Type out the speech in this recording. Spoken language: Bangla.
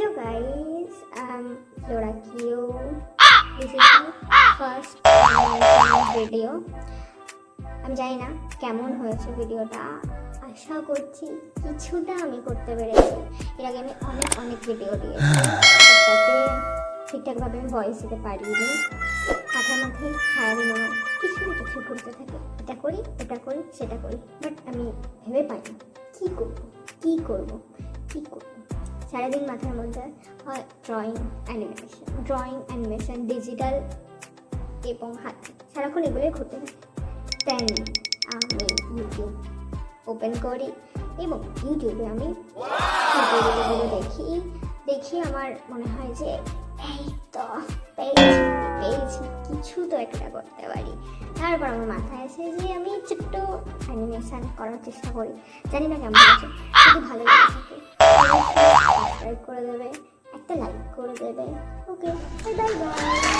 Hello guys, I'm Flora Q. This is my first video. আমি জানি না কেমন হয়েছে ভিডিওটা, আশা করছি কিছুটা আমি করতে পেরেছি। এর আগে আমি অনেক ভিডিও দিয়েছি, তাতে ঠিকঠাকভাবে আমি ভয়েস দিতে পারিনি। মাথায় সারাদিন আমার কিছু ঘুরতে থাকে, এটা করি ওটা করি সেটা করি, বাট আমি ভেবে পাই না কী করবো। সারাদিন মাথার মধ্যে হয় ড্রয়িং অ্যানিমেশন ডিজিটাল এবং হাত, সারাক্ষণ এগুলোই ঘুরতে থাকে। দেন আমি ইউটিউব ওপেন করি এবং ইউটিউবে আমি ভিডিওগুলো দেখি আমার মনে হয় যে এই তো পেয়েছি কিছু তো একটা করতে পারি। তারপর আমার মাথায় আসে যে আমি ছোট্ট অ্যানিমেশন করার চেষ্টা করি, জানি না কেমন আছে। যদি ভালো লেগে থাকে সাবস্ক্রাইব করে দেবে, একটা লাইক করে দেবে। ওকে, বাই বাই।